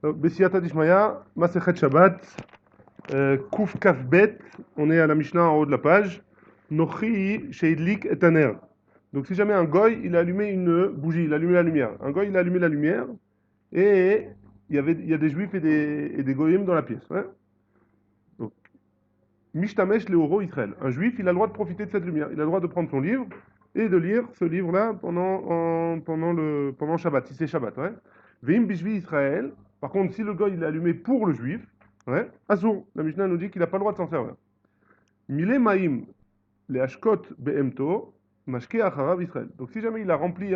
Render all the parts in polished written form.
Bessiyata Dishmaya, Masechet Shabbat, Kuf Kaf Bet, on est à la Mishnah en haut de la page. Nochi Sheidlik et Taner. Donc si jamais un goy, il a allumé une bougie, il a allumé la lumière. Un goy, il a allumé la lumière et il y a des juifs et des goyim dans la pièce. Ouais. Donc, Mishtamesh Leoro Israël. Un juif, il a le droit de profiter de cette lumière. Il a le droit de prendre son livre et de lire ce livre-là pendant Shabbat, si c'est Shabbat. Ouais. Veim Bishvi Israël. Par contre, si le goy, il est allumé pour le juif, ouais, Assour, la Mishnah nous dit qu'il n'a pas le droit de s'en servir. Mile Maïm, les Ashkot Behemto, Mashke Acharav Israël. Donc si jamais il a rempli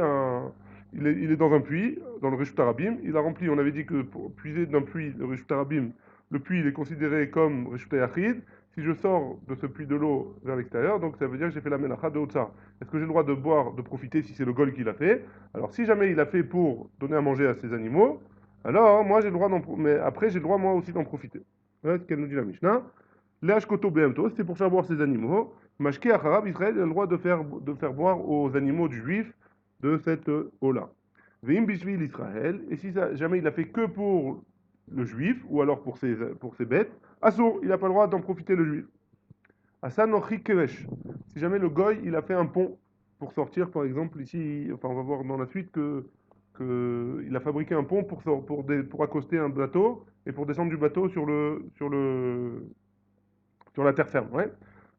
il est dans un puits, dans le Reshut Arabim, il a rempli, on avait dit que pour puiser d'un puits, le Reshut Arabim, le puits il est considéré comme Reshut Yachid. Si je sors de ce puits de l'eau vers l'extérieur, donc ça veut dire que j'ai fait la Melacha de Otsar. Est-ce que j'ai le droit de boire, de profiter si c'est le Gol qui l'a fait? Alors si jamais il a fait pour donner à manger à ses animaux, alors moi j'ai le droit mais après j'ai le droit moi aussi d'en profiter. Voilà ce qu'elle nous dit la Mishnah. L'Ashkoto Behemto, c'est pour faire boire ses animaux. Mashke Acharab, Israël a le droit de faire boire aux animaux du juif de cette eau-là. Veim Bishvil Israël, et si jamais il a fait que pour le juif, ou alors pour ses bêtes, Assour, il n'a pas le droit d'en profiter le juif. Asa Nochi Kevesh, si jamais le goy, il a fait un pont pour sortir, par exemple, ici, enfin on va voir dans la suite que il a fabriqué un pont pour accoster un bateau et pour descendre du bateau sur la terre ferme. Ouais.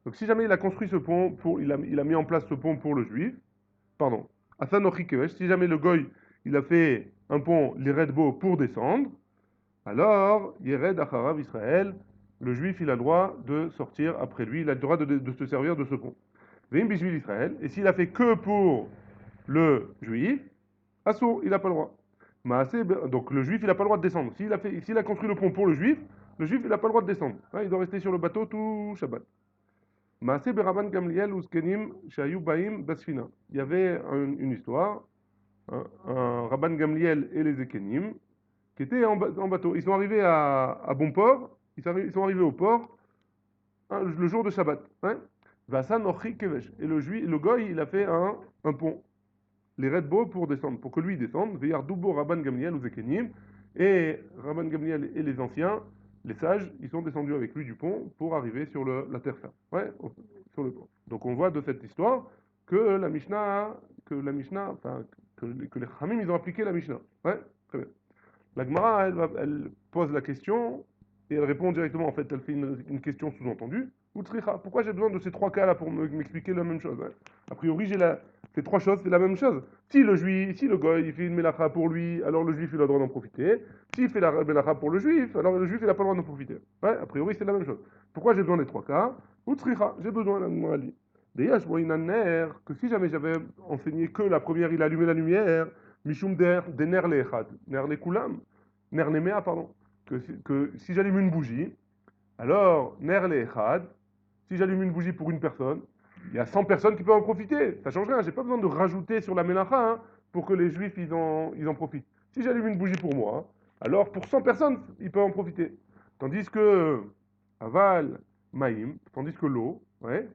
Donc si jamais il a construit ce pont, il a mis en place ce pont pour le juif, pardon, Asanochi Kevesh, si jamais le goy, il a fait un pont, l'Iredbo, pour descendre, alors, Yered Acharav Israël, le juif, il a le droit de sortir après lui, il a le droit de se servir de ce pont. Veim Bishvil Israël, et s'il a fait que pour le juif, Assour, il n'a pas le droit. Donc le juif, il n'a pas le droit de descendre. S'il a construit le pont pour le juif, il n'a pas le droit de descendre. Ouais, il doit rester sur le bateau tout Shabbat. Maaseh Beraban Gamliel Uskenim Shayu Baim Basfina. Il y avait une histoire, un Rabban Gamliel et les Ekenim, qui étaient en bateau. Ils sont arrivés à bon port, ils sont arrivés au port le jour de Shabbat. Hein. Vasan Ochri Kevesh. Et le goy, il a fait un pont. Les Redbo pour descendre, pour que lui descende. Veyardoubo Rabban Gamliel aux Ekenim. Et Rabban Gamliel et les anciens, les sages, ils sont descendus avec lui du pont pour arriver sur la terre ferme. Ouais, sur le pont. Donc on voit de cette histoire enfin, que les Khamim, ils ont appliqué la Mishnah. Ouais, très bien. La Gemara, elle pose la question et elle répond directement. En fait, elle fait une question sous-entendue. Utsricha, pourquoi j'ai besoin de ces trois cas-là pour m'expliquer la même chose? Ouais. A priori, ces trois choses, c'est la même chose. Si le goy, il fait une mélacha pour lui, alors le juif, il a le droit d'en profiter. S'il fait la mélacha pour le juif, alors le juif, il n'a pas le droit d'en profiter. Ouais, a priori, c'est la même chose. Pourquoi j'ai besoin des trois cas? Utsricha, j'ai besoin, la Gemara dit. D'ailleurs, je vois une nerf que si jamais j'avais enseigné que la première, il a allumé la lumière, Mishum des ner le echad, ner le kulam, ner le mea, pardon, que si j'allume une bougie, alors ner le echad, si j'allume une bougie pour une personne, il y a 100 personnes qui peuvent en profiter. Ça change rien, j'ai pas besoin de rajouter sur la mélacha pour que les juifs ils en profitent. Si j'allume une bougie pour moi, alors pour 100 personnes, ils peuvent en profiter. Tandis que aval, maïm, tandis que l'eau, ouais,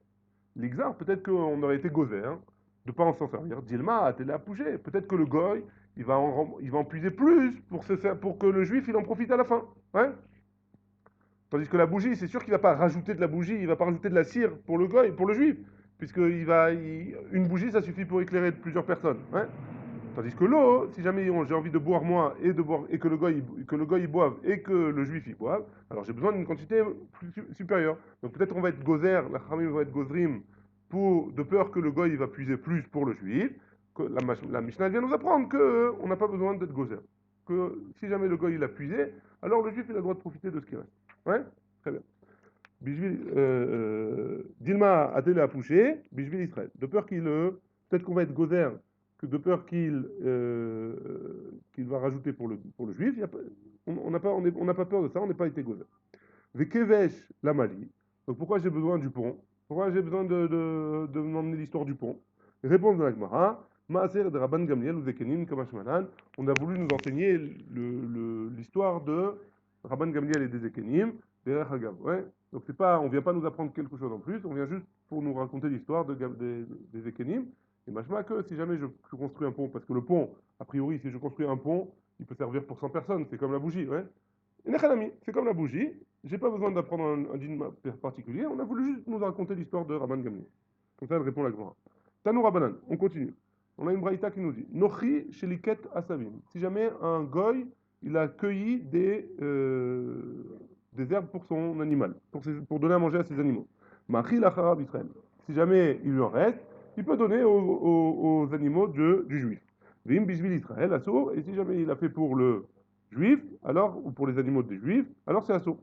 l'exar, peut-être qu'on aurait été gozer, hein, de ne pas en s'en servir. Dilma, t'es là à pouger. Peut-être que le goy, il va en puiser plus pour que le juif, il en profite à la fin. Ouais. Tandis que la bougie, c'est sûr qu'il ne va pas rajouter de la bougie, il ne va pas rajouter de la cire pour le goy, pour le juif. Puisque une bougie, ça suffit pour éclairer plusieurs personnes. Ouais. Tandis que l'eau, si jamais j'ai envie de boire moi et que le goy il boive et que le juif il boive, alors j'ai besoin d'une quantité supérieure. Donc peut-être on va être gozer, la khamim va être gozrim de peur que le goy il va puiser plus pour le juif. Que la Mishnah vient nous apprendre que on n'a pas besoin d'être gozer. Que si jamais le goy il a puisé, alors le juif il a le droit de profiter de ce qui reste. Ouais, très bien. Dilma a télé à poucher, Bishvil Israël. De peur peut-être qu'on va être gozer que de peur qu'il va rajouter pour le juif, on n'a pas, on n'a pas peur de ça, on n'est pas été gozer. Vekevesh la Mali. Donc pourquoi j'ai besoin du pont? Pourquoi j'ai besoin de m'emmener l'histoire du pont? Réponse de la Gemara. Maaser de Rabban Gamliel ou Zekenim Kamashmalan. On a voulu nous enseigner l'histoire de Rabban Gamliel et des Zekenim. Ouais. Donc on vient pas nous apprendre quelque chose en plus, on vient juste pour nous raconter l'histoire des Zekenim. Et machma que si jamais je construis un pont, parce que le pont, a priori, si je construis un pont, il peut servir pour 100 personnes, c'est comme la bougie, ouais. Et Nechanami, c'est comme la bougie, j'ai pas besoin d'apprendre un dîme particulier, on a voulu juste nous raconter l'histoire de Rabban Gamliel. Comme ça, elle répond la Gemara. Tanou Rabbanan, on continue. On a une braïta qui nous dit Nochi sheliket asavim. Si jamais un goy, il a cueilli des herbes pour son animal, pour donner à manger à ses animaux. Machi lacharab Israël. Si jamais il lui en reste, il peut donner aux animaux du juif. Vim bishvil Israël, assour. Et si jamais il a fait pour le juif, alors, ou pour les animaux des juifs, alors c'est assour.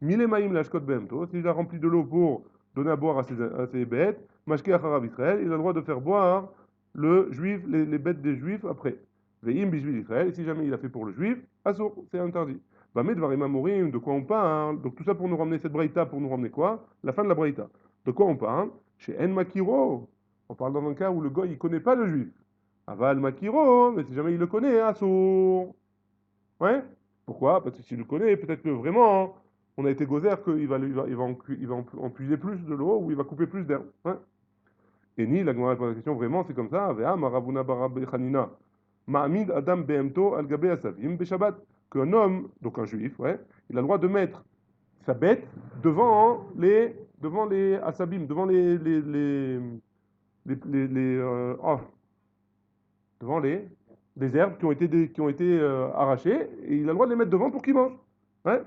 Mille maïm lashkot behemto. S'il a rempli de l'eau pour donner à boire à ses bêtes, mashke acharab Israël, il a le droit de faire boire le juif, les bêtes des juifs après. Veim bishvil Israël. Et si jamais il a fait pour le juif, assour, c'est interdit. Bamed varim amorim, de quoi on parle? Donc tout ça pour nous ramener cette braïta, pour nous ramener quoi? La fin de la braïta. De quoi on parle? Chez En Makiro. On parle dans un cas où le goy il connaît pas le juif. Aval Makiro, mais si jamais il le connaît, assour. Ouais? Pourquoi? Parce que s'il le connaît, peut-être que vraiment, on a été gozer qu'il va, empuiser plus de l'eau ou il va couper plus d'herbe. Ouais? Et ni, la Gemara pose la question, vraiment, c'est comme ça. Vea maravuna barab chanina. Ma'amid adam behemto al gabe asavim beshabbat. Qu'un homme, donc un juif, ouais, il a le droit de mettre sa bête devant les asabim, devant devant les herbes qui ont été arrachées, et il a le droit de les mettre devant pour qu'ils mangent. Ouais.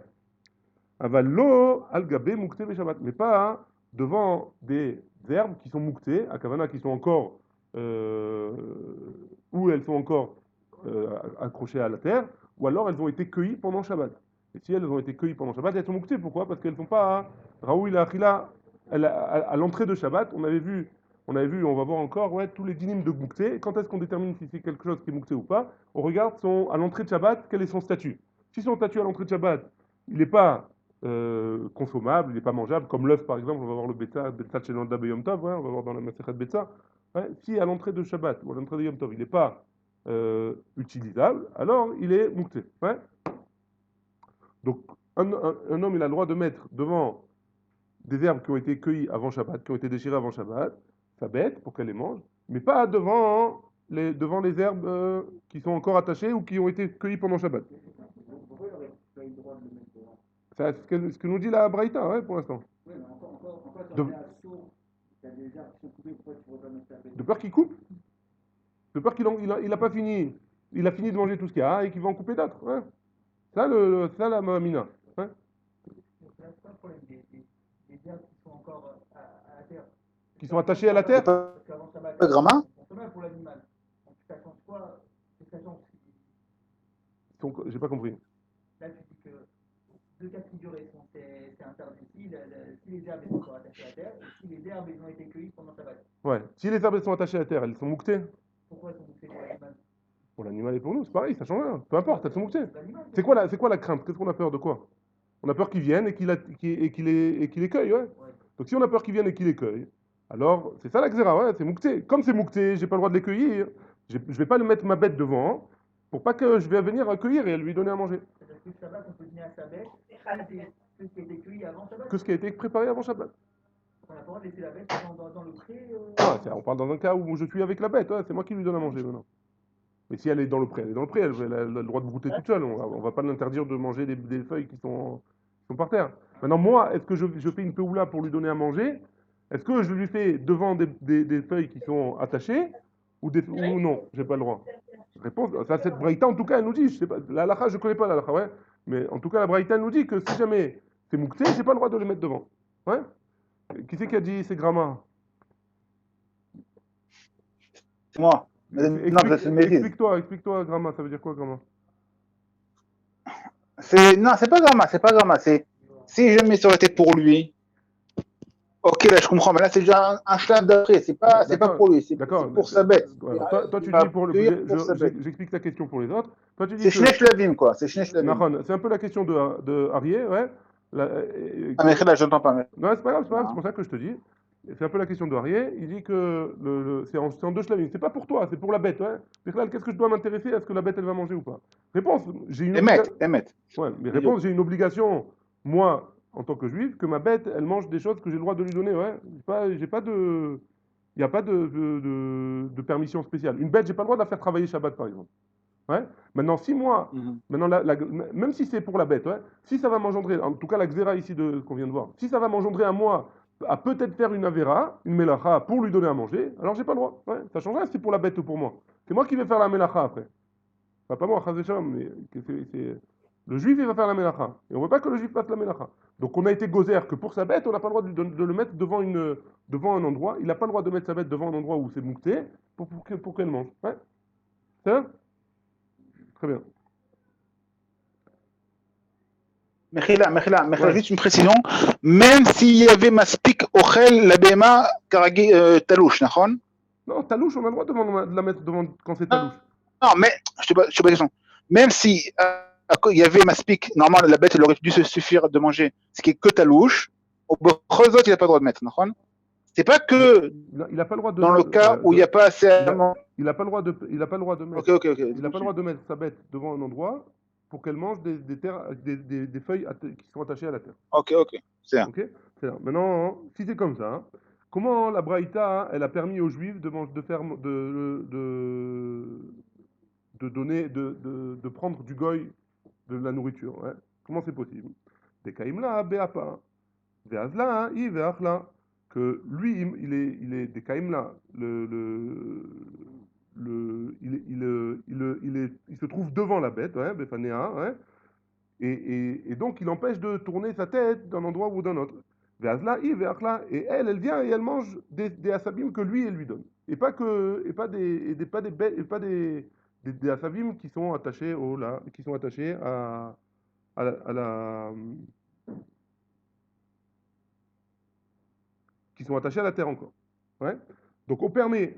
Aval lo al gabé mukté Shabbat, mais pas devant des herbes qui sont mukté, à Kavana, qui sont encore, euh, où elles sont encore accrochées à la terre, ou alors elles ont été cueillies pendant Shabbat. Et si elles ont été cueillies pendant Shabbat, elles sont mukté. Pourquoi? Parce qu'elles ne sont pas Raoui la Achila, à l'entrée de Shabbat, on va voir encore ouais, tous les dynimes de Moukté. Quand est-ce qu'on détermine si c'est quelque chose qui est Moukté ou pas? On regarde à l'entrée de Shabbat, quel est son statut. Si son statut à l'entrée de Shabbat, il n'est pas consommable, il n'est pas mangeable, comme l'œuf par exemple, on va voir le Betsa chez l'Anda Yom Tov, ouais, on va voir dans la Masechet Betsa. Ouais, si à l'entrée de Shabbat ou à l'entrée de Yom Tov, il n'est pas utilisable, alors il est Moukté. Ouais. Donc un homme, il a le droit de mettre devant des herbes qui ont été cueillies avant Shabbat, qui ont été déchirées avant Shabbat, sa bête, pour qu'elle les mange, mais pas devant les herbes qui sont encore attachées ou qui ont été cueillies pendant Shabbat. Pourquoi il n'aurait pas eu le droit de le mettre devant? C'est ce que nous dit la Braïta, ouais, pour l'instant. Oui, mais encore, tu De, remets à saut, il y a des arbres qui sont coupés, pourquoi tu ne pourrais pas mettre ta bête de peur qu'il coupe, de peur qu'il a pas fini, il a fini de manger tout ce qu'il y a et qu'il va en couper d'autres. Ouais. Ça la mamina. Ouais. C'est pas un problème des arbres qui sont encore à la terre. Qui sont attachés à la terre. Parce qu'avant ça va Gramma? on se met pour l'animal. Donc ça change quoi? Ça change. J'ai pas compris. Là, tu dis que deux cas de figure, c'est interdit. Si les herbes sont encore attachées à la terre, et si les herbes ont été cueillies pendant Shabbat. Ouais. Si les herbes sont attachées à la terre, elles sont mouctées. Pourquoi elles sont bouffées pour l'animal? Pour l'animal et pour nous, c'est pareil, ça change rien. Peu importe, elles sont mouctées. L'animal, C'est quoi la crainte? Qu'est-ce qu'on a peur de quoi? On a peur qu'ils viennent et qu'il les cueillent, ouais. Ouais. Donc si on a peur qu'ils viennent et qu'ils les cueillent, alors c'est ça la xéra, ouais, c'est moucté. Comme c'est moucté, j'ai pas le droit de les cueillir. Je vais pas le mettre ma bête devant pour pas que je vais venir accueillir et lui donner à manger. C'est-à-dire que Shabbat, on peut donner à sa bête que ce qui a été cueilli avant Shabbat. Que ce qui a été préparé avant Shabbat. On n'a pas le droit de laisser la bête dans le pré. Ah, on parle dans un cas où je suis avec la bête, ouais, c'est moi qui lui donne à manger maintenant. Mais si elle est dans le pré, elle est dans le pré, elle a le droit de brouter toute seule. On va pas l'interdire de manger des feuilles qui sont par terre. Maintenant, moi, est-ce que je fais une peoula pour lui donner à manger? Est-ce que je lui fais devant des feuilles qui sont attachées ou non? J'ai pas le droit. Réponse, ça, cette braïta, en tout cas, elle nous dit, je sais pas, la halakha, je connais pas la halakha, ouais, mais en tout cas, la braïta, elle nous dit que si jamais c'est moukté, j'ai pas le droit de le mettre devant. Ouais? Qui c'est qui a dit ces grammaires? C'est moi. Non, c'est une bêtise. Explique-toi, gramma, ça veut dire quoi, gramma? Non, c'est pas Gramma. C'est si jamais ça aurait été pour lui. Ok, là je comprends, mais là c'est déjà un slave d'après. C'est pas pour lui, c'est pour sa bête. Ouais, toi tu dis pour j'explique ta question pour les autres. Toi tu dis c'est Shnei Shlavim quoi. C'est Shnei Shlavim. C'est un peu la question de Arié, ouais. Ah mais là j'entends pas. Mais... Non, c'est pas grave, c'est pour ça que je te dis. C'est un peu la question de Arié. Il dit que c'est en deux shlavim. C'est pas pour toi, c'est pour la bête. Ouais. Qu'est-ce que je dois m'intéresser? Est-ce que la bête elle va manger ou pas? Réponse, j'ai une obligation. Ouais, mais réponse, j'ai une obligation, moi, en tant que juif, que ma bête elle mange des choses que j'ai le droit de lui donner. Ouais. J'ai pas de. Il n'y a pas de permission spéciale. Une bête, j'ai pas le droit de la faire travailler Shabbat, par exemple. Ouais. Maintenant, si moi, maintenant, même si c'est pour la bête, ouais, si ça va m'engendrer, en tout cas la xéra ici qu'on vient de voir, si ça va m'engendrer à moi à peut-être faire une avera, une melacha pour lui donner à manger, alors j'ai pas le droit. Ouais. Ça change rien si c'est pour la bête ou pour moi. C'est moi qui vais faire la melacha après. Enfin, pas moi, chas v'shalom, mais le juif il va faire la melacha. Et on veut pas que le juif fasse la melacha. Donc on a été gozer que pour sa bête, on n'a pas le droit de le mettre devant un endroit. Il n'a pas le droit de mettre sa bête devant un endroit où c'est moucté pour qu'elle mange. Ouais. C'est ça? Très bien. Mechila, juste une précision. Même s'il y avait Maspik Ochel, la BMA, Talouche, d'accord? Non, talouche, on a le droit de la mettre devant quand c'est talouche. Non, mais je te pose la question. Même si il y avait Maspik, normalement la bête elle aurait dû se suffire de manger, ce qui est que Talouche, au Bechozot il n'a pas le droit de mettre, d'accord? C'est pas que il n'a pas le droit dans le cas où il n'y a pas assez à manger. Il n'a pas le droit de mettre. Il n'a pas le droit de mettre sa bête devant un endroit pour qu'elle mange des feuilles qui sont attachées à la terre. Ok, c'est ça. Ok, c'est ça. Maintenant, si c'est comme ça, hein, comment la Braïta, elle a permis aux Juifs de donner, de prendre du goy de la nourriture, ouais. Comment c'est possible? Des kaimla, beapa. Veazla, i veachla. Que lui, il est des kaimla. Il se trouve devant la bête, ouais, befanéa, ouais. Et donc, il empêche de tourner sa tête d'un endroit ou d'un autre. Veazla, i veachla. Et elle vient et elle mange des asabim que lui, elle lui donne. Et pas des asavim qui sont attachés qui sont attachés à la qui sont attachés à la terre encore. Ouais. Donc on permet.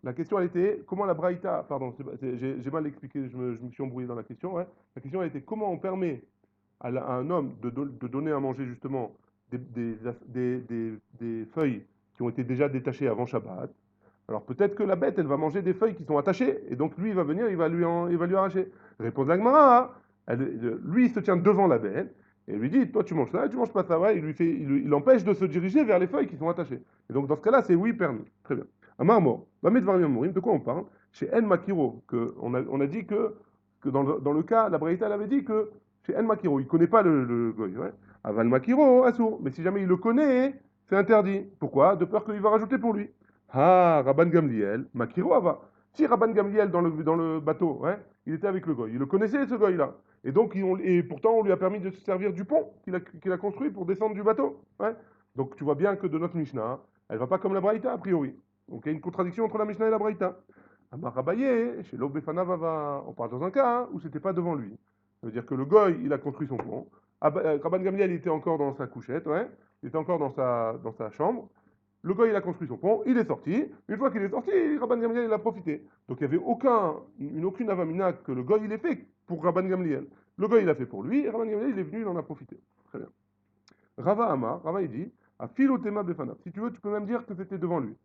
La question elle était comment la braïta, pardon, j'ai mal expliqué, je me suis embrouillé dans la question. Ouais. La question elle était comment on permet à un homme de donner à manger justement des feuilles qui ont été déjà détachées avant Shabbat. Alors peut-être que la bête elle va manger des feuilles qui sont attachées et donc lui il va venir, il va lui arracher. Répond la Gemara, lui il se tient devant la bête. Et il lui dit, toi tu manges ça, tu manges pas ça, ouais, il empêche de se diriger vers les feuilles qui sont attachées. Et donc dans ce cas-là, c'est oui permis. Très bien. Amar Mor, Bamed Variam Morim, de quoi on parle? Chez En Makiro, on a dit que dans le cas, la Braïta elle avait dit que chez En Makiro, il ne connaît pas le goy. Ouais. Aval Makiro, Assour. Mais si jamais il le connaît, c'est interdit. Pourquoi? De peur qu'il va rajouter pour lui. Ah, Rabban Gamliel, Makiro Ava. Si Rabban Gamliel dans le bateau, ouais, il était avec le goy, il le connaissait ce goy-là. Et donc, et pourtant, on lui a permis de se servir du pont qu'il a construit pour descendre du bateau. Ouais. Donc, tu vois bien que de notre Mishnah, elle ne va pas comme la Braïta, a priori. Donc, il y a une contradiction entre la Mishnah et la Braïta. Amar Rabaye, chez l'Obefana Vava, on parle dans un cas où c'était pas devant lui. Ça veut dire que le goy, il a construit son pont. Rabban Gamliel, il était encore dans sa couchette, ouais. Il était encore dans sa chambre. Le goy, il a construit son pont, il est sorti. Une fois qu'il est sorti, Rabban Gamliel, il a profité. Donc il n'y avait aucune avamina que le goy, il ait fait pour Rabban Gamliel. Le goy, il a fait pour lui, et Rabban Gamliel, il est venu, il en a profité. Très bien. Rava, il dit, à filotema befana. Si tu veux, tu peux même dire que c'était devant lui.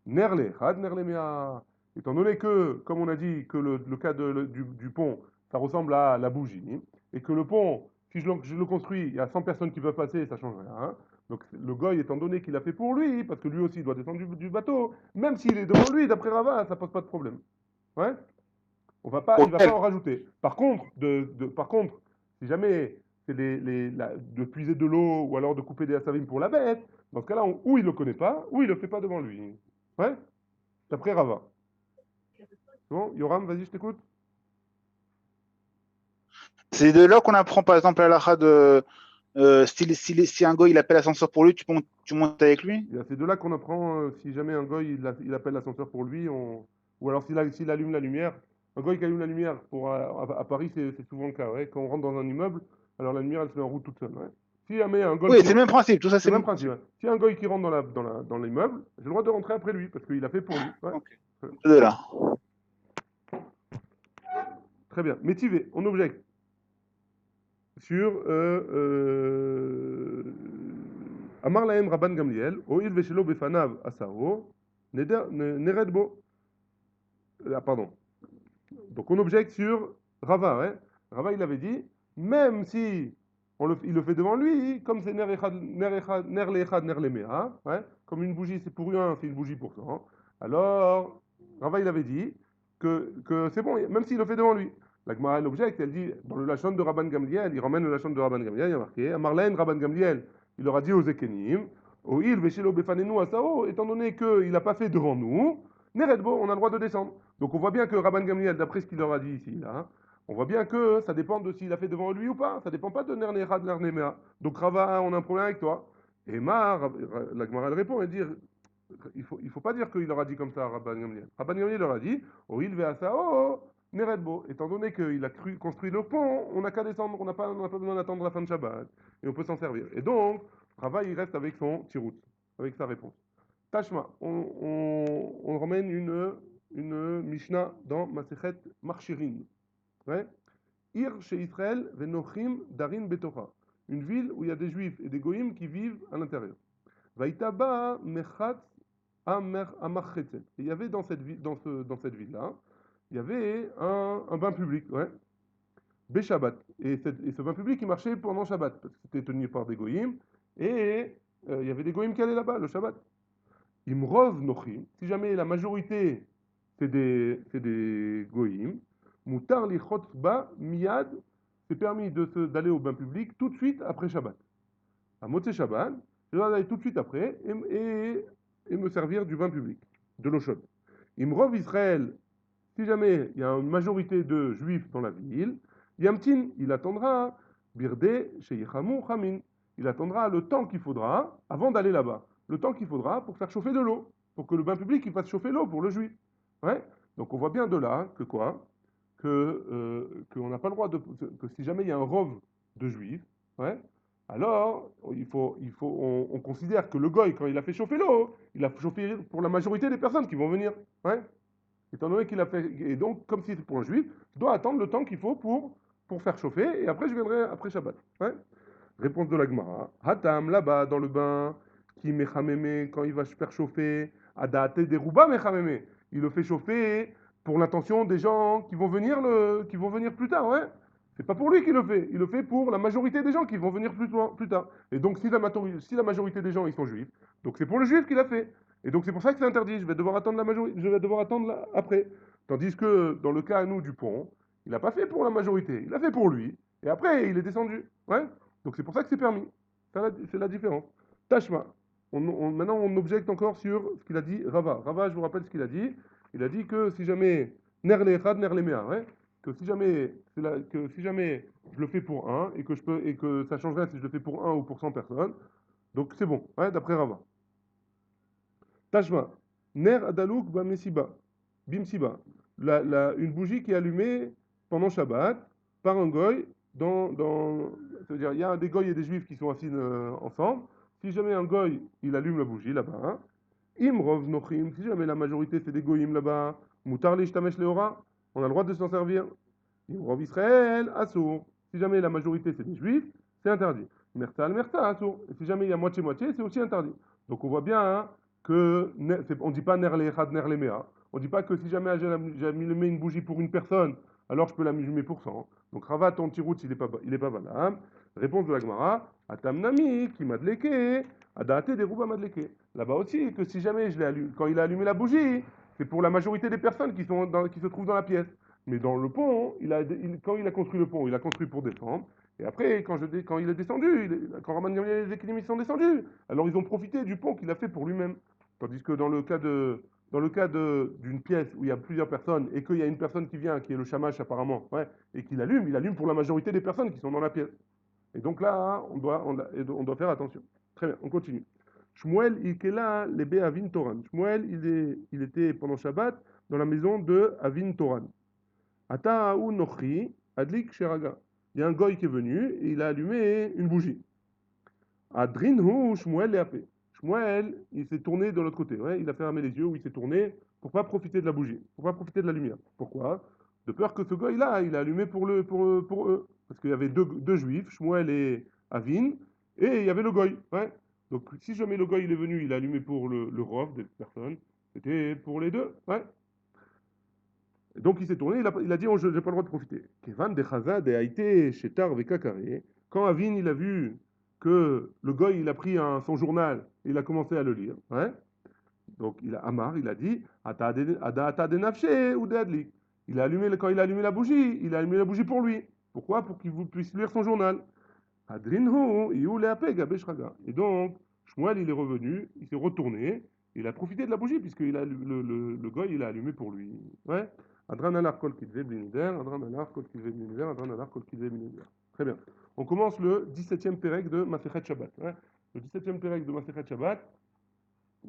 Nerle, had nerle mea. Étant donné que, comme on a dit, que le cas du pont, ça ressemble à la bougie, et que le pont, si je le construis, il y a 100 personnes qui peuvent passer, ça ne change rien. Hein. Donc le goy, étant donné qu'il a fait pour lui, parce que lui aussi il doit descendre du bateau, même s'il est devant lui, d'après Rava, ça pose pas de problème. Ouais. Il va pas en rajouter. Par contre, si jamais c'est de puiser de l'eau ou alors de couper des assavim pour la bête, dans ce cas-là, ou il le connaît pas, ou il le fait pas devant lui. Ouais. D'après Rava. Bon, Yoram, vas-y, je t'écoute. C'est de là qu'on apprend, par exemple, à l'akha de si un gars il appelle l'ascenseur pour lui, tu montes avec lui. C'est de là qu'on apprend si jamais un gars il appelle l'ascenseur pour lui, ou alors s'il allume la lumière. Un gars qui allume la lumière à Paris, c'est souvent le cas. Ouais. Quand on rentre dans un immeuble, alors la lumière elle se met en route toute seule. Ouais. Si jamais un gars oui, c'est le même principe, tout ça c'est le même principe. Ouais. Si un gars qui rentre dans l'immeuble, j'ai le droit de rentrer après lui parce qu'il a fait pour lui. Ouais. Okay. De là. Très bien. Métivé, on objecte sur Amar lahem Rabban Gamliel, Oil veshelo befanav asaro, nered bo. Ah, pardon. Donc on objecte sur Rava. Hein. Rava, il avait dit, même si il le fait devant lui, comme c'est ner lechad, ner lemea, hein, comme une bougie c'est pour un, c'est une bougie pour 100. Alors, Rava, il avait dit, que c'est bon, même s'il le fait devant lui. La Gemara, elle objecte, elle dit, dans le Lachon de Rabban Gamliel, il ramène le Lachon de Rabban Gamliel, il y a marqué, Amarlaen Rabban Gamliel, il leur a dit aux Ekenim, O il veshelo befanenu asao, étant donné qu'il n'a pas fait devant nous, Neredbo, on a le droit de descendre. Donc on voit bien que Rabban Gamliel, d'après ce qu'il leur a dit ici, là, on voit bien que ça dépend de s'il a fait devant lui ou pas, ça dépend pas de Nernechad, Nernemea. Donc Rava, on a un problème avec toi. Et la Gemara, elle répond, elle dit, il faut pas dire qu'il leur a dit comme ça à Rabban Gamliel. Rabban Gamliel leur a dit, O il ve'asao, Neredbo, étant donné qu'il a construit le pont, on n'a qu'à descendre, on n'a pas besoin d'attendre la fin de Shabbat, et on peut s'en servir. Et donc, Rava, il reste avec son tirout, avec sa réponse. Tashma, on ramène une Mishnah dans Masechet Marchirin. Ouais. Ir chez Israël, Venochim, Darin, Betocha. Une ville où il y a des juifs et des goïms qui vivent à l'intérieur. Vaitaba, Mechatz, Amachetzel. Et il y avait dans cette ville-là, il y avait un bain public, ouais, Shabbat. Et ce bain public, il marchait pendant Shabbat, parce que c'était tenu par des goïms, et il y avait des goïms qui allaient là-bas, le Shabbat. Imrov Nochim, si jamais la majorité, c'est des goïms, Mutar li ba miyad, c'est permis d'aller au bain public tout de suite après Shabbat. À Motzei Shabbat, je dois aller tout de suite après et me servir du bain public, de l'eau chaude. Imrov Israël, si jamais il y a une majorité de juifs dans la ville, Yamtin, il attendra, Birde, Sheikhamou, Chamin. Il attendra le temps qu'il faudra avant d'aller là-bas. Le temps qu'il faudra pour faire chauffer de l'eau. Pour que le bain public il fasse chauffer l'eau pour le juif. Ouais. Donc on voit bien de là que quoi qu'on n'a pas le droit que si jamais il y a un rove de juifs, ouais, alors on considère que le goy, quand il a fait chauffer l'eau, il a chauffé pour la majorité des personnes qui vont venir. Ouais. Étant donné qu'il a fait. Et donc, comme si c'est pour un juif, je dois attendre le temps qu'il faut pour faire chauffer, et après je viendrai après Shabbat. Ouais. Réponse de la Gemara. Hatam, là-bas, dans le bain, qui mechameme, quand il va se faire chauffer, adate deruba mechameme. Il le fait chauffer pour l'intention des gens qui vont venir plus tard, ouais. C'est pas pour lui qu'il le fait, il le fait pour la majorité des gens qui vont venir plus tard. Et donc, si la majorité des gens ils sont juifs, donc c'est pour le juif qu'il a fait. Et donc c'est pour ça que c'est interdit. Je vais devoir attendre après. Tandis que dans le cas à nous du pont, il n'a pas fait pour la majorité, il a fait pour lui. Et après, il est descendu. Ouais. Donc c'est pour ça que c'est permis. C'est la différence. Tashma. Maintenant, on objecte encore sur ce qu'il a dit Rava. Rava, je vous rappelle ce qu'il a dit. Il a dit que si jamais Nerle Echad, Nerle Mea, ouais, que si jamais je le fais pour un et que ça changerait si je le fais pour un ou pour 100 personnes, donc c'est bon, ouais, d'après Rava. Tashma, Ner Adalouk Bimsiba, une bougie qui est allumée pendant Shabbat par un goy c'est-à-dire il y a des goy et des juifs qui sont assis ensemble. Si jamais un goy il allume la bougie là-bas, hein, Imrov Nochim, si jamais la majorité c'est des goyim là-bas, Mutar Lishtamesh Leora, on a le droit de s'en servir. Imrov Israël, Assour, si jamais la majorité c'est des juifs, c'est interdit. Merta Assour, et si jamais il y a moitié-moitié, c'est aussi interdit. Donc on voit bien hein, on ne dit pas Nerle Echad, Nerle Mea. On ne dit pas que si jamais j'allume une bougie pour une personne, alors je peux l'allumer pour 100. Donc Rava, ton petit route, il est pas valable. Réponse de la Gemara, Atamnami, qui madleke, Adate deruba madleke. Là-bas aussi, que si jamais quand il a allumé la bougie, c'est pour la majorité des personnes qui se trouvent dans la pièce. Mais dans le pont, quand il a construit le pont, il a construit pour descendre. Et après, quand il est descendu, quand Rabban Gamliel et les Économies sont descendus, alors ils ont profité du pont qu'il a fait pour lui-même. Tandis que dans le cas d'une pièce où il y a plusieurs personnes et qu'il y a une personne qui vient, qui est le shamash apparemment, ouais, et qu'il allume, il allume pour la majorité des personnes qui sont dans la pièce. Et donc là, on doit faire attention. Très bien, on continue. Shmuel Ikela Lebe Avin Toran. Shmuel, il était pendant Shabbat dans la maison de Avin Toran. Ata'u Nochi Adlik Sheraga. Il y a un goy qui est venu et il a allumé une bougie. Adrinhu Shmuel Leapé. Shmuel, il s'est tourné de l'autre côté. Ouais, il a fermé les yeux ou il s'est tourné pour pas profiter de la bougie, pour pas profiter de la lumière. Pourquoi? De peur que ce goy-là, il a allumé pour eux. Parce qu'il y avait deux juifs, Shmuel et Avin, et il y avait le goy. Ouais. Donc si jamais le goy il est venu, il a allumé pour le rov des personnes, c'était pour les deux. Ouais. Et donc il s'est tourné, il a dit oh, je n'ai pas le droit de profiter. Kevan de Chazad et Haïté Shetar Vekakare. Quand Avin il a vu que le goy il a pris son journal et il a commencé à le lire, ouais, Donc, il a Amar, il a dit, Ata de nafshe ou d'adlik. Il a allumé, quand il a allumé la bougie, il a allumé la bougie pour lui. Pourquoi? Pour qu'il puisse lire son journal. Adrinhu, et donc, Shmuel, il est revenu, il s'est retourné, il a profité de la bougie, puisqu'il a, le goy, il a allumé pour lui. Ouais. Adran alar kol kitve blineder, adran alar kol kitve blineder, adran alar kol kitve blineder. Très bien. On commence le 17e pérec de Masechet Shabbat. Ouais. Le 17e pérec de Masechet Shabbat,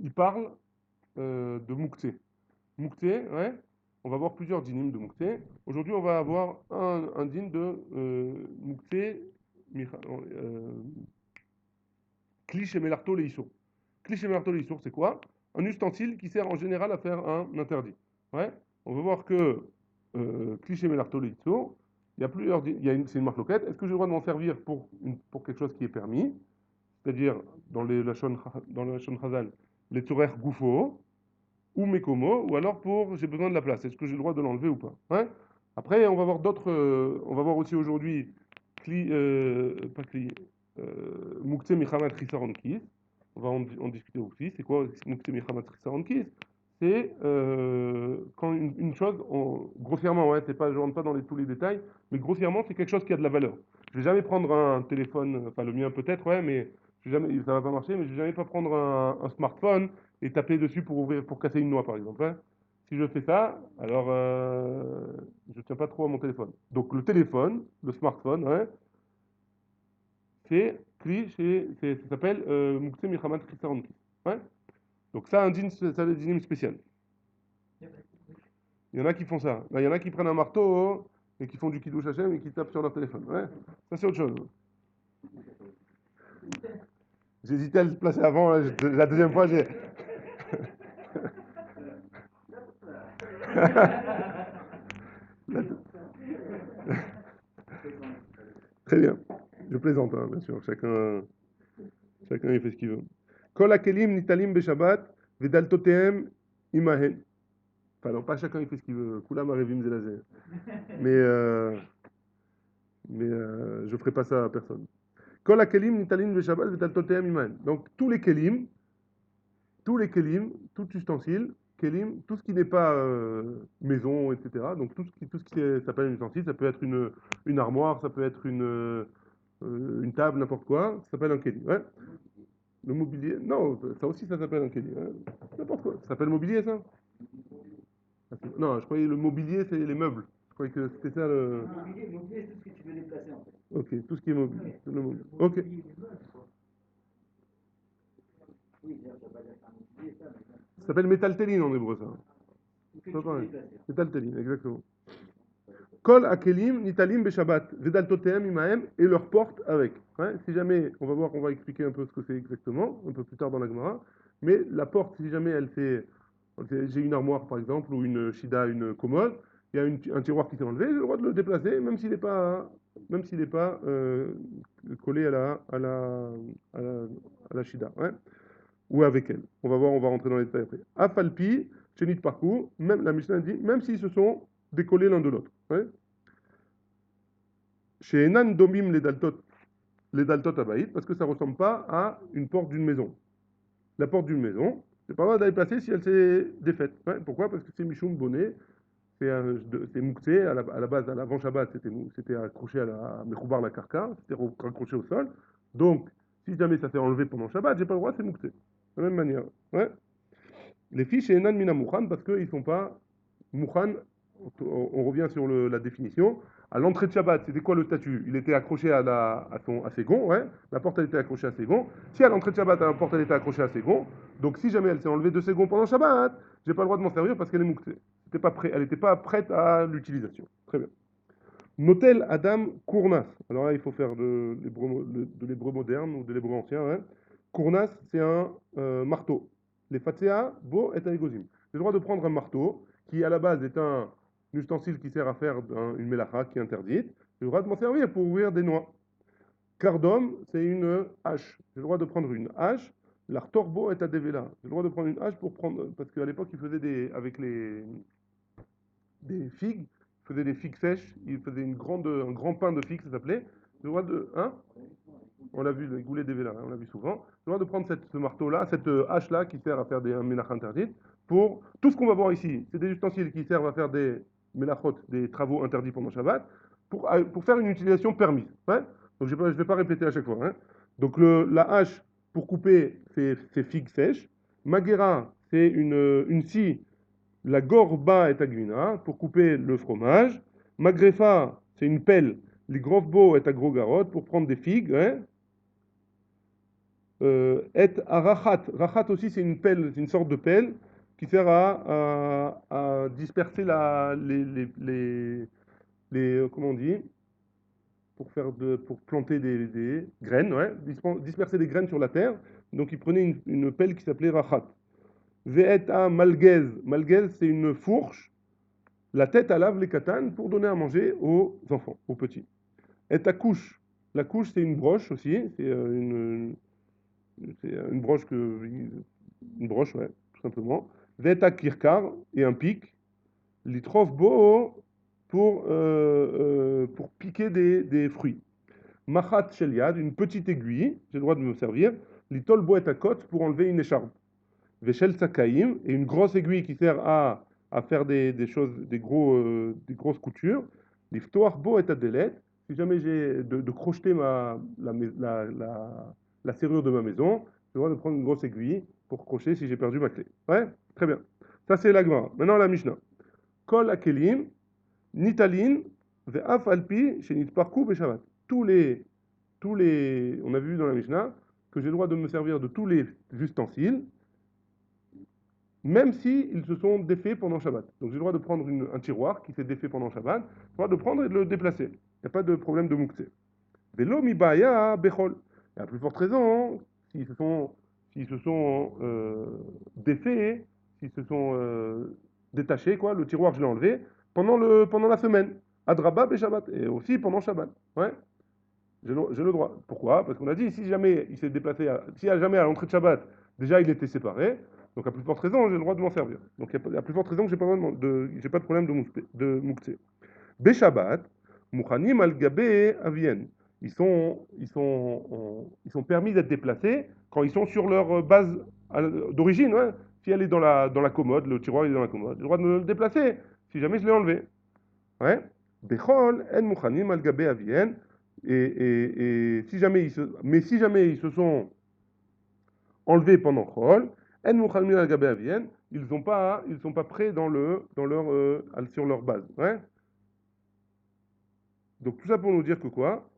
il parle de Moukté. Moukté, ouais. On va voir plusieurs dynimes de Moukté. Aujourd'hui, on va avoir un dîne de Moukté, Kli et Melarto les Issour. Kli et Melarto les Issour, c'est quoi? Un ustensile qui sert en général à faire un interdit. Ouais. On va voir que Kli et Melarto les Issour, il y a plusieurs, c'est une marque loquette. Est-ce que j'ai le droit de m'en servir pour quelque chose qui est permis? C'est-à-dire, dans le Lachon Chazal, les Tzorer Goufo, ou Mekomo, ou alors pour j'ai besoin de la place. Est-ce que j'ai le droit de l'enlever ou pas? Ouais. Après, on va voir d'autres. On va voir aussi aujourd'hui pas Kli, Mouktsé Michamat Chisaronkis. On va en discuter aussi. C'est quoi Mouktsé Michamat Chisaronkis? C'est quand une chose, grossièrement, ouais, c'est pas, je rentre pas dans tous les détails, mais grossièrement, c'est quelque chose qui a de la valeur. Je vais jamais prendre un téléphone, enfin le mien peut-être, ouais, mais je vais jamais, ça va pas marcher, mais je vais jamais pas prendre un smartphone et taper dessus pour ouvrir, pour casser une noix, par exemple. Hein. Si je fais ça, alors je tiens pas trop à mon téléphone. Donc le téléphone, le smartphone, ouais, c'est ça s'appelle Moukse Milchamat Chisaronki. Ouais. Donc ça, ça un dîme spécial. Il y en a qui font ça. Là, il y en a qui prennent un marteau et qui font du kiddush Hashem et qui tapent sur leur téléphone. Ouais. Ça, c'est autre chose. J'hésitais à le placer avant. Là, la deuxième fois, j'ai. Très bien. Je plaisante, hein, bien sûr. Chacun il fait ce qu'il veut. Kol hakelim nitalim beshabbat vedaltotehem imahen. Enfin, non, pas chacun il fait ce qu'il veut. Kulam arevim zelazeh. Mais je ferai pas ça à personne. Kol hakelim nitalim beshabbat vedaltotehem imahen. Donc tous les kelim, tout ustensile, kelim, tout ce qui n'est pas maison, etc. Donc tout ce qui s'appelle un ustensile, ça peut être une armoire, ça peut être une table, n'importe quoi, ça s'appelle un kelim. Ouais. Le mobilier, non, ça aussi ça s'appelle un kelim. Hein. N'importe quoi. Ça s'appelle mobilier ça? Non, je croyais le mobilier c'est les meubles. Je croyais que c'était ça le. Mobilier, c'est tout ce que tu veux déplacer en fait. Ok, tout ce qui est mobile. Ouais. Le mobile. Ok. Oui, je ne vais pas dire que c'est un mobilier, ça, mais Ça s'appelle métaltéline en hébreu ça. tout ce que C'est pas tu veux pareil. déplacer. Métaltéline, exactement. Kol akelim nitalim beshabbat vedaltotehem imahem et leur porte avec. Ouais, si jamais, on va voir, on va expliquer un peu ce que c'est exactement, un peu plus tard dans la Gemara. Mais la porte, si jamais j'ai une armoire par exemple, ou une shida, une commode, il y a un tiroir qui s'est enlevé, j'ai le droit de le déplacer, même s'il n'est pas collé à la shida, ouais, ou avec elle. On va voir, on va rentrer dans les détails après. Afalpi, chenit parcours, même la Mishnah dit, même s'ils se sont décollés l'un de l'autre. Ouais. Chez Enan Domim les daltot abaït, parce que ça ne ressemble pas à une porte d'une maison. La porte d'une maison, c'est pas le droit d'aller placer si elle s'est défaite. Ouais. Pourquoi? Parce que c'est Michoum Bonnet, c'est Mouktsé, à la base, à l'avant Shabbat, c'était accroché à la Mechoubar la Karka, c'était accroché au sol. Donc, si jamais ça s'est enlevé pendant Shabbat, j'ai pas le droit, c'est Mouktsé. De la même manière. Ouais. Les filles chez Enan Mina Mouchan, parce qu'ils ne sont pas Mouchan, on revient sur la définition. À l'entrée de Shabbat, c'était quoi le statut? Il était accroché à ses gonds, ouais. La porte, elle était accrochée à ses gonds. Si à l'entrée de Shabbat, la porte, elle était accrochée à ses gonds, donc si jamais elle s'est enlevée de ses gonds pendant Shabbat, j'ai pas le droit de m'en servir parce qu'elle est mouktée. Elle n'était pas prête à l'utilisation. Très bien. Notel Adam Kournas. Alors là, il faut faire de l'hébreu moderne ou de l'hébreu ancien. Hein. Kournas, c'est un marteau. Les Fatsea, Bo et Aegozim. J'ai le droit de prendre un marteau qui, à la base, est un ustensile qui sert à faire une melacha qui est interdite. J'ai le droit de m'en servir pour ouvrir des noix. Kardom, c'est une hache. J'ai le droit de prendre une hache. L'Artorbo est à Devela. J'ai le droit de prendre une hache pour prendre. Parce qu'à l'époque, ils faisaient avec des figues. Ils faisaient des figues sèches. Ils faisaient un grand pain de figues, ça s'appelait. J'ai le droit de. Hein? on l'a vu, les goulets des vélas, hein, on l'a vu souvent. J'ai le droit de prendre ce marteau-là, cette hache-là qui sert à faire des ménach interdits. Pour tout ce qu'on va voir ici, c'est des ustensiles qui servent à faire des ménachot, des travaux interdits pendant Shabbat, pour faire une utilisation permise. Ouais. Donc je ne vais pas répéter à chaque fois. Hein. Donc la hache pour couper ces figues sèches. Magera, c'est une scie, la gorba et aguina, pour couper le fromage. Magrefa, c'est une pelle, les grofbo et gros garotte, pour prendre des figues. Hein. Et à rachat. Rachat aussi, c'est une pelle, c'est une sorte de pelle qui sert à disperser comment on dit, pour planter des graines, ouais, disperser des graines sur la terre. Donc, il prenait une pelle qui s'appelait rachat. Ve'et à malgez. Malgez, c'est une fourche. La tête à lave les katanes pour donner à manger aux enfants, aux petits. Et à couche. La couche, c'est une broche aussi. C'est une broche une broche, ouais, tout simplement. Veta kirkar et un pic. Litrof bo pour piquer des fruits. Machat sheliad, une petite aiguille, j'ai le droit de me servir. Litol bo et à côte pour enlever une écharpe. Veshel sakaim et une grosse aiguille qui sert à faire des choses, des grosses coutures. Liftoar bo et à delet. Si jamais j'ai de crocheter la serrure de ma maison, j'ai le droit de prendre une grosse aiguille pour crocheter si j'ai perdu ma clé. Ouais, très bien. Ça c'est la Gemara. Maintenant la Mishnah. Kol akelim, nitalin, ve'af alpi, shenitparku be'shabbat. On a vu dans la Mishnah que j'ai le droit de me servir de tous les ustensiles, même si ils se sont défaits pendant Shabbat. Donc j'ai le droit de prendre un tiroir qui s'est défait pendant Shabbat, j'ai le droit de prendre et de le déplacer. Il n'y a pas de problème de moukse. Velo mibaya bechol. Et à plus forte raison, s'ils se sont défaits, s'ils se sont détachés, quoi, le tiroir je l'ai enlevé pendant la semaine. Adraba be Shabbat. Et aussi pendant Shabbat. Ouais, j'ai le droit. Pourquoi? Parce qu'on a dit, si jamais il s'est déplacé, si jamais à l'entrée de Shabbat, déjà il était séparé, donc à plus forte raison, j'ai le droit de m'en servir. Donc il y a plus forte raison que j'ai pas de problème de moukse. Beshabbat, Mouchanim al-Gabé Avien. Ils sont permis d'être déplacés quand ils sont sur leur base d'origine. Ouais. Si elle est dans la commode, le tiroir est dans la commode, j'ai le droit de me le déplacer si jamais je l'ai enlevé. Ouais. Bechol, en Mouchanim al-Gabé Avien. Et si jamais ils se sont enlevés pendant Chol, en Mouchanim al-Gabé Avien, ils sont pas prêts sur leur base. Ouais. Donc tout ça pour nous dire que quoi?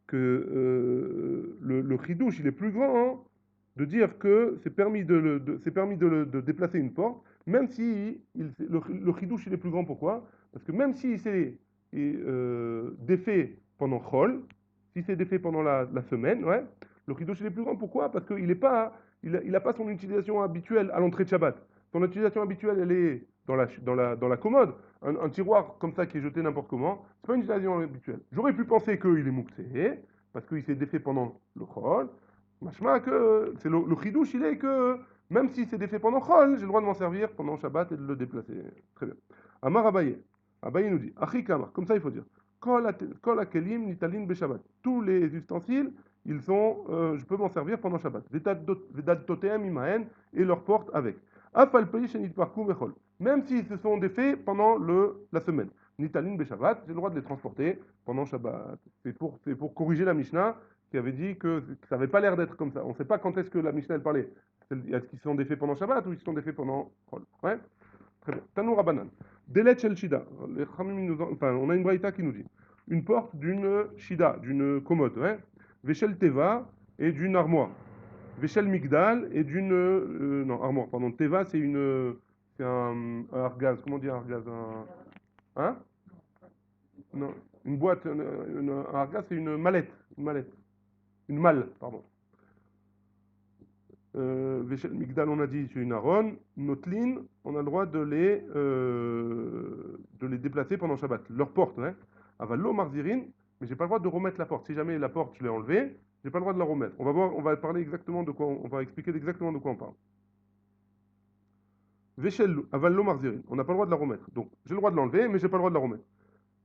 Que le chidouche, il est plus grand hein, de dire que c'est permis de déplacer une porte, même si le chidouche, il est plus grand. Pourquoi? Parce que même si c'est défait pendant Chol, si c'est défait pendant la semaine, ouais, le chidouche, il est plus grand. Pourquoi? Parce qu'il a pas son utilisation habituelle à l'entrée de Shabbat. Son utilisation habituelle, elle est dans la commode. Un tiroir comme ça qui est jeté n'importe comment, c'est pas une utilisation habituelle. J'aurais pu penser qu'il est mouxé, parce qu'il s'est défait pendant le chol. Machma que c'est le chidouche, il est que même si c'est défait pendant chol, j'ai le droit de m'en servir pendant Shabbat et de le déplacer. Très bien. Amar Abaye. Abaye nous dit, Achi Kamar, comme ça il faut dire. Kol akelim nitalin be Shabbat. Tous les ustensiles, je peux m'en servir pendant Shabbat. Vedad totem imaen et leur porte avec. Afal pays chez Nitparkou Mechol. Même s'ils se sont défaits pendant la semaine. Nitalin Beshabbat, j'ai le droit de les transporter pendant Shabbat. C'est pour corriger la Mishnah qui avait dit que ça n'avait pas l'air d'être comme ça. On ne sait pas quand est-ce que la Mishnah elle parlait. Est-ce qu'ils se sont défaits pendant Shabbat ou ils se sont défaits pendant Chol. Ouais. Très bien. Tanour Abanan. Delet Shel Shida. On a une braïta qui nous dit une porte d'une Shida, d'une commode. Ouais. Veshel Teva et d'une armoire. Veshel Migdal et d'une. Non, armoire, pardon. Teva, c'est un argaz. Comment dire argaz? Hein? Non, une boîte. Un argaz, c'est une mallette. Une mallette. Une malle, pardon. Veshel Migdal, on a dit, c'est une aron. Notlin, on a le droit de les déplacer pendant Shabbat. Leur porte, hein. Avallo Marzirin, mais j'ai pas le droit de remettre la porte. Si jamais la porte, je l'ai enlevée, j'ai pas le droit de la remettre. On va parler exactement de quoi, on va expliquer exactement de quoi on parle. Avallo Marzirin, on n'a pas le droit de la remettre. Donc, j'ai le droit de l'enlever, mais j'ai pas le droit de la remettre.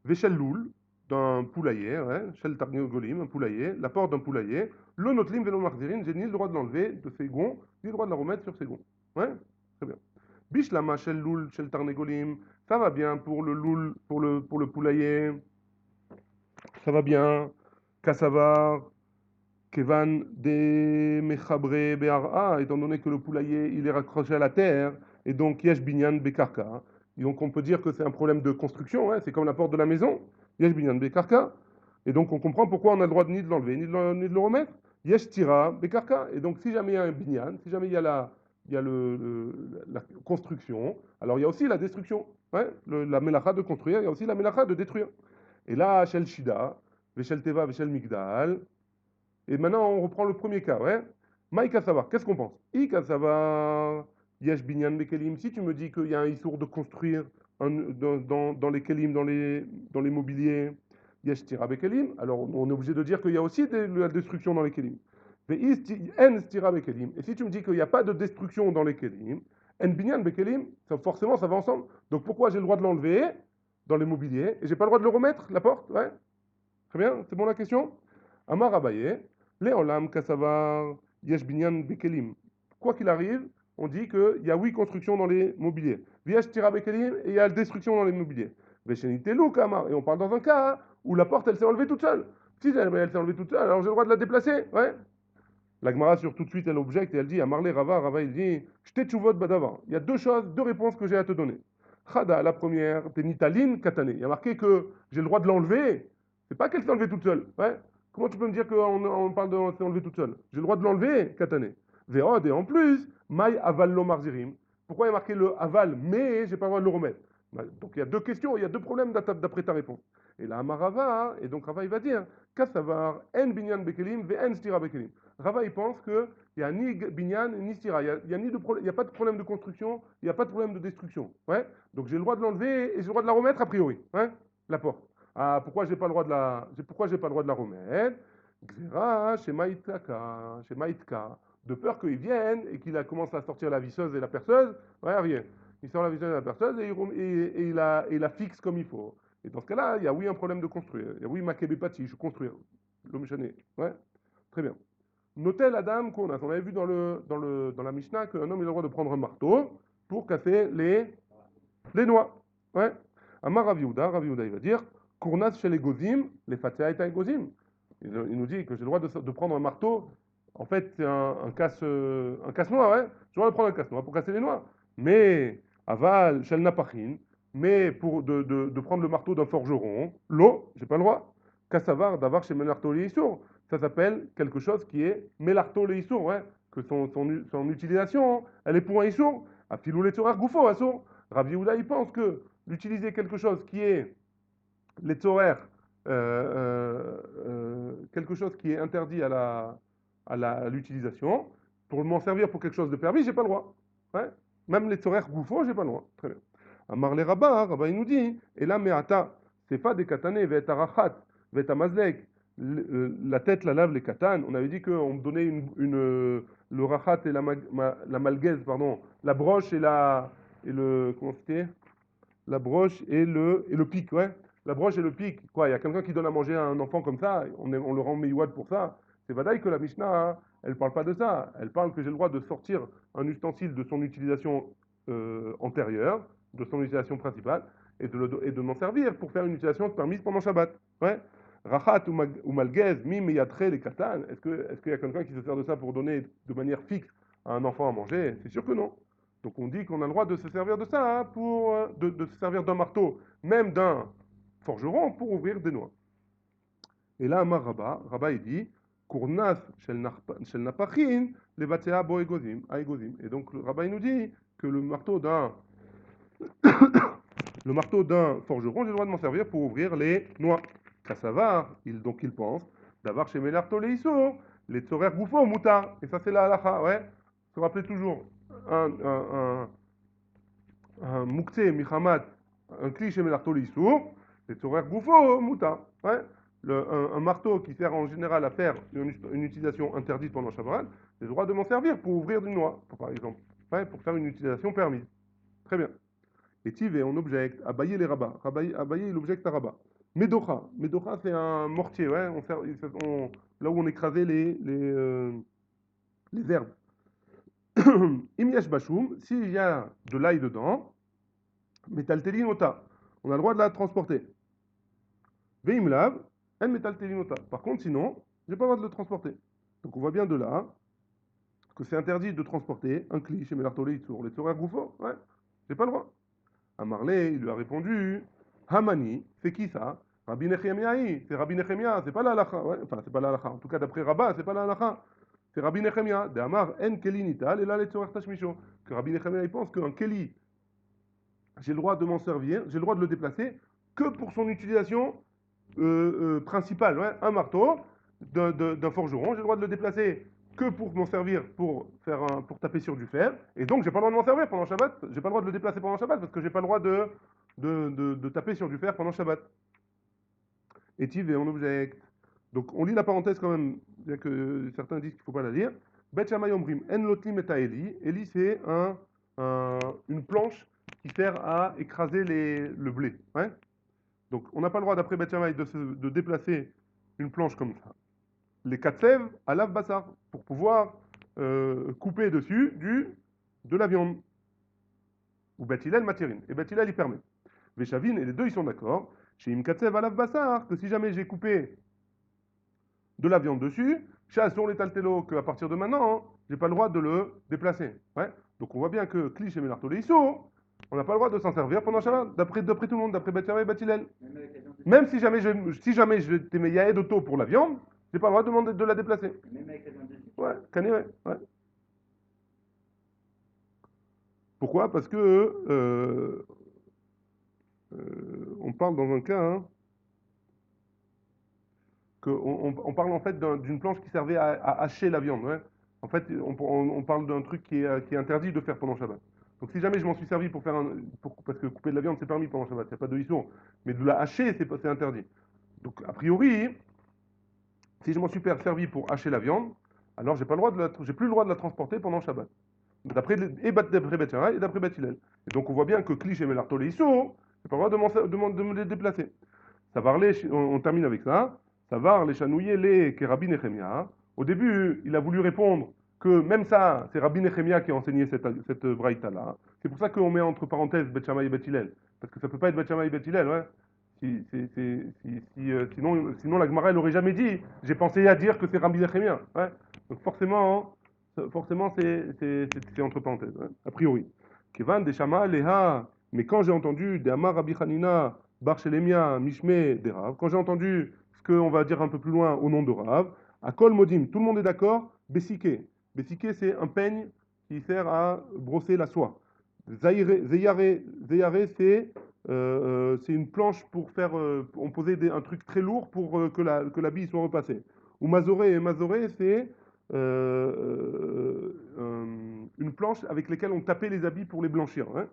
Veshel Loul, d'un poulailler, ouais, Shel Tarnegolim, un poulailler, la porte d'un poulailler, le Notlim Velo Marzirin, j'ai ni le droit de l'enlever de ses gonds, ni le droit de la remettre sur ses gonds. Ouais, très bien. Bishlama Shel Loul, Shel Tarnegolim, ça va bien pour le loul, pour le poulailler, ça va bien. Kassavar, Kevan de Mechabre Be'ara, étant donné que le poulailler il est raccroché à la terre, et donc Yesh Binyan Bekarka. Et donc on peut dire que c'est un problème de construction, hein, c'est comme la porte de la maison, Yesh Binyan Bekarka. Et donc on comprend pourquoi on a le droit ni de l'enlever, ni de le remettre. Yesh Tira Bekarka. Et donc si jamais il y a un Binyan, si jamais il y a la construction, alors il y a aussi la destruction. Ouais, la melacha de construire, il y a aussi la melacha de détruire. Et là, Shel Shida, Veshel Teva, Veshel Migdal. Et maintenant, on reprend le premier cas, ouais. Maïka Savar, qu'est-ce qu'on pense? Ika Savar, Yesh Binyan Bekelim. Si tu me dis qu'il y a un issour de construire dans les kelim, dans les mobiliers, Yesh Tira Bekelim, alors on est obligé de dire qu'il y a aussi de la destruction dans les kelim. En Tira Bekelim. Et si tu me dis qu'il n'y a pas de destruction dans les kelim, En Binyan Bekelim, forcément ça va ensemble. Donc pourquoi j'ai le droit de l'enlever dans les mobiliers et j'ai pas le droit de le remettre, la porte? Ouais. Très bien, c'est bon la question? Amar Abaye, Léolam Kassavar Yesh Binyan Bekelim. Quoi qu'il arrive, on dit qu'il y a 8 constructions dans les mobiliers. Yesh Tira Bekelim et il y a la destruction dans les mobiliers. Veshenitelu Kamar. Et on parle dans un cas où la porte elle s'est enlevée toute seule. Si elle s'est enlevée toute seule, alors j'ai le droit de la déplacer. Ouais. La Gemara sur tout de suite elle objecte et elle dit à Marley Rava il dit J'te tchouvot badava. Il y a deux réponses que j'ai à te donner. Khada, la première, t'es nitalin katane. Il y a marqué que j'ai le droit de l'enlever. C'est pas qu'elle s'est enlevée toute seule. Ouais. Comment tu peux me dire qu'on parle de s'est enlevée toute seule? J'ai le droit de l'enlever, katane. Véod, et en plus, maï aval lo marzirim. Pourquoi il y a marqué le aval, mais j'ai pas le droit de le remettre? Donc il y a deux questions, il y a deux problèmes d'après ta réponse. Et là, Amarava, et donc Rava il va dire Kassavar, en binyan bekelim, ve en stira bekelim. Rava il pense qu'il n'y a ni binyan ni stira, il y a pas de problème de construction, il n'y a pas de problème de destruction. Ouais. Donc j'ai le droit de l'enlever et j'ai le droit de la remettre a priori. Ouais. La porte. Ah, pourquoi j'ai pas le droit de la remettre? Gzera, chez Maïtka, de peur qu'il vienne et qu'il commence à sortir la visseuse et la perceuse. Ouais, rien. Il sort la visseuse et la perceuse et il la fixe comme il faut. Et dans ce cas-là, il y a oui un problème de construire. Il y a oui makébépati, je construire. L'homme chané. Ouais, très bien. Notez la dame qu'on a. On avait vu dans la Mishnah qu'un homme il a le droit de prendre un marteau pour casser les noix. Ouais. Amar Rav Yehuda il va dire Kournas chez les gozim, les fatia et gozim. Il nous dit que j'ai le droit de prendre un marteau. En fait, c'est un casse-noix, ouais. J'ai le droit de prendre un casse-noix pour casser les noix. Mais, aval, shel napachin, mais pour de prendre le marteau d'un forgeron, l'eau, j'ai pas le droit. Kassavar, d'avar chez Melarto Leissour. Ça s'appelle quelque chose qui est Melarto Leissour, ouais. Que son utilisation, elle est pour un Issour. A filou les tzorar goufo, Assour. Rav Yehuda, il pense que d'utiliser quelque chose qui est les tzorer, quelque chose qui est interdit à l'utilisation, pour m'en servir pour quelque chose de permis, j'ai pas le droit. Ouais. Même les tzorer goufo, j'ai pas le droit. Très bien. Amar les Rabba il nous dit, et là, me'ata, c'est pas des katané, ve'et arachat, ve'et amazlek, la tête la lave les katanes. On avait dit qu'on me donnait le rachat et la malgaise, pardon, la broche et le, comment c'était? La broche et le pic, ouais. La broche et le pic, quoi, il y a quelqu'un qui donne à manger à un enfant comme ça, on le rend meïouad pour ça. C'est vadaï que la Mishnah, hein, elle parle pas de ça. Elle parle que j'ai le droit de sortir un ustensile de son utilisation antérieure, de son utilisation principale, et de m'en servir pour faire une utilisation permise pendant Shabbat. Ouais. Rachat ou malgaise, mim et yatre les katan. Est-ce qu'il y a quelqu'un qui se sert de ça pour donner de manière fixe à un enfant à manger? C'est sûr que non. Donc on dit qu'on a le droit de se servir de ça, hein, de se servir d'un marteau, même d'un forgeron, pour ouvrir des noix. Et là, Amar Rabba il dit, Kournas shel napachin, les batea bo egozim. Et donc le Rabba il nous dit que le marteau d'un forgeron, j'ai le droit de m'en servir pour ouvrir les noix. Kassavar, donc il pense, d'avoir chez Melarto les Issour, les tzorer goufo moutar. Et ça c'est la halacha, ouais. Se rappelez toujours, un mukte michamat, un cliché melarto l'issour, les tzorer goufo moutar. Ouais. Un marteau qui sert en général à faire une utilisation interdite pendant Shabbat, j'ai le droit de m'en servir pour ouvrir des noix, par exemple. Ouais, pour faire une utilisation permise. Très bien. Et Tivé, on objecte, Abaye les rabats. Abaye, il objecte à Rabat. Medocha. Medocha, c'est un mortier, ouais. Là où on écrasait les herbes. Imyesh Bashum, s'il y a de l'ail dedans, Metaltelinota, on a le droit de la transporter. Veimlav, en Metaltelinota. Par contre, sinon, j'ai pas le droit de le transporter. Donc on voit bien de là que c'est interdit de transporter un cli chez Melartolé Itzour. Les Tzorer Goufo, ouais, j'ai pas le droit. Amarlé, il lui a répondu, Hamani, c'est qui ça? Rabbi Nechemiah, c'est Rabbi Nechemiah, c'est pas la halakha, ouais, enfin c'est pas la halakha, en tout cas d'après Rabbah, c'est pas la halakha. C'est Rabbi Nechemiah, de Amar en keli nital, et là les Tzorer Tashmisho. Que Rabbi Nechemiah il pense qu'un keli, j'ai le droit de m'en servir, j'ai le droit de le déplacer que pour son utilisation principale, ouais, un marteau d'un forgeron, j'ai le droit de le déplacer que pour m'en servir pour taper sur du fer, et donc j'ai pas le droit de m'en servir pendant Shabbat, j'ai pas le droit de le déplacer pendant Shabbat parce que j'ai pas le droit de taper sur du fer pendant Shabbat. Et et on objecte. Donc on lit la parenthèse quand même, bien que certains disent qu'il ne faut pas la lire. Bet Shammai Omrim, En Lotlim et Eli. Eli, c'est une planche qui sert à écraser le blé. Ouais. Donc on n'a pas le droit, d'après Bet Shammai, de déplacer une planche comme ça. Les katsev à lave bassar, pour pouvoir couper dessus de la viande. Ou Bet Hillel matérine. Et Bet Hillel, il permet. Veshavin, et les deux, ils sont d'accord. Chez Im katsev à lave bassar, que si jamais j'ai coupé de la viande dessus, chasse sur les taltélos qu'à partir de maintenant, hein, j'ai pas le droit de le déplacer. Ouais. Donc on voit bien que Kli chez Melartolé Issou, on n'a pas le droit de s'en servir pendant Shabbat, d'après tout le monde, d'après Bet Shammai et Bet Hillel. Même si jamais je t'aimais Yaed Auto pour la viande, j'ai pas le droit de demander de la déplacer. Même avec la viande dessus. Ouais, canéré, ouais. Pourquoi? Parce que on parle dans un cas, hein, on parle en fait d'une planche qui servait à hacher la viande. Ouais. En fait, on parle d'un truc qui est interdit de faire pendant Shabbat. Donc si jamais je m'en suis servi pour faire parce que couper de la viande c'est permis pendant Shabbat, il n'y a pas de issue, mais de la hacher c'est interdit. Donc a priori, si je m'en suis servi pour hacher la viande, alors j'ai plus le droit de la transporter pendant Shabbat. D'après Bet Shammai et d'après Bet Hillel. Et donc on voit bien que Kli chez Melartolé Issou, j'ai pas le droit de me les déplacer. On termine avec ça. Savar les chanouiller les que Rabbi Nechemia. Au début, il a voulu répondre que même ça, c'est Rabbi Nechemia qui a enseigné cette braïta-là. C'est pour ça qu'on met entre parenthèses Bet Shammai et Bet Hillel. Parce que ça peut pas être Bet Shammai et Bet Hillel, ouais. Sinon la Gemara, elle aurait jamais dit, j'ai pensé à dire que c'est Rabbi Nechemia. Ouais. Donc forcément, c'est entre parenthèses, ouais. A priori. Kevan des Shama, Leha. Mais quand j'ai entendu des Amar Rabbi Hanina, Bar Shelemia, Mishme, des Rav, quand j'ai entendu ce qu'on va dire un peu plus loin au nom de Rav, à Kol Modim, tout le monde est d'accord, Bessike. Bessike, c'est un peigne qui sert à brosser la soie. Zeyare, c'est une planche pour faire, on posait un truc très lourd pour que la bille soit repassée. Ou Mazoré, c'est une planche avec laquelle on tapait les habits pour les blanchir. Hein.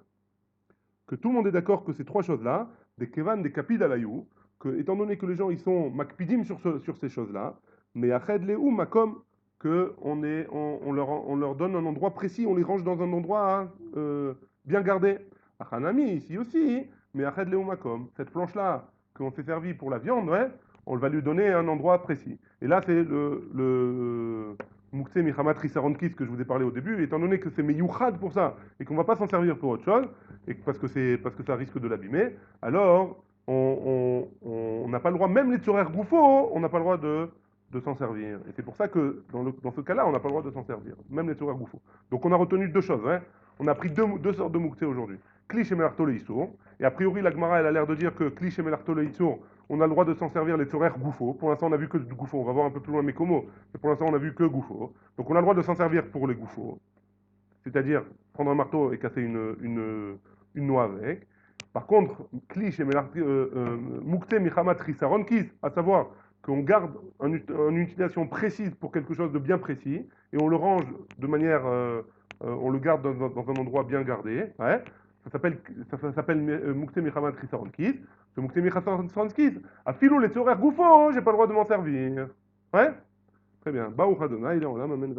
Que tout le monde est d'accord que ces trois choses-là, des kevan, des kapid alayou, que étant donné que les gens ils sont makpidim sur ces choses-là, mais ached le ou makom, que on leur donne un endroit précis, on les range dans un endroit bien gardé. Achanami ici aussi, mais ached le ou makom, cette planche-là qu'on s'est servi pour la viande, ouais, on va lui donner un endroit précis. Et là c'est le Moukse Michamat Risaronkis que je vous ai parlé au début, étant donné que c'est meyouchad pour ça et qu'on ne va pas s'en servir pour autre chose, et parce que ça risque de l'abîmer, alors on n'a pas le droit, même les tzorer goufo, on n'a pas le droit de s'en servir. Et c'est pour ça que dans ce cas-là, on n'a pas le droit de s'en servir, même les tzorer goufo. Donc on a retenu deux choses, hein. On a pris deux sortes de moukse aujourd'hui. Kli et melarto le issour, et a priori la Gemara elle a l'air de dire que Kli et melarto le issour, on a le droit de s'en servir les tzorer goufo. Pour l'instant on a vu que du goufo, on va voir un peu plus loin mes comos, mais pour l'instant on a vu que goufo. Donc on a le droit de s'en servir pour les goufos, c'est-à-dire prendre un marteau et casser une noix avec. Par contre, Klish et Moukte Michamat Risaronkis, à savoir qu'on garde une utilisation précise pour quelque chose de bien précis et on le range de manière, on le garde dans un endroit bien gardé. Ouais. Ça s'appelle Moukte Michamat Risaronkis. Ce Moukte Michamat Risaronkis, à filou les tzorer goufo, j'ai pas le droit de m'en servir. Ouais. Très bien. Baruch Adonai, il est en là, m'amène.